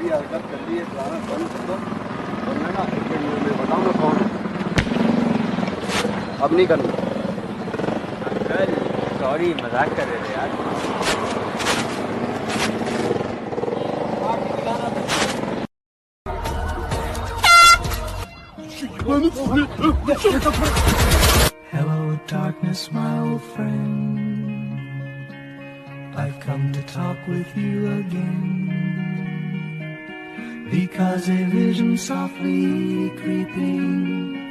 गंदी हरकत कर ली है, चलाना बंद कर दो। और मैं ना एक मिनट में बताऊँ मैं कौन हूँ। अब नहीं करना। अंकल सॉरी, मजाक कर रहे थे यार। Hello, darkness, my old friend. I've come to talk with you again. Because a vision softly creeping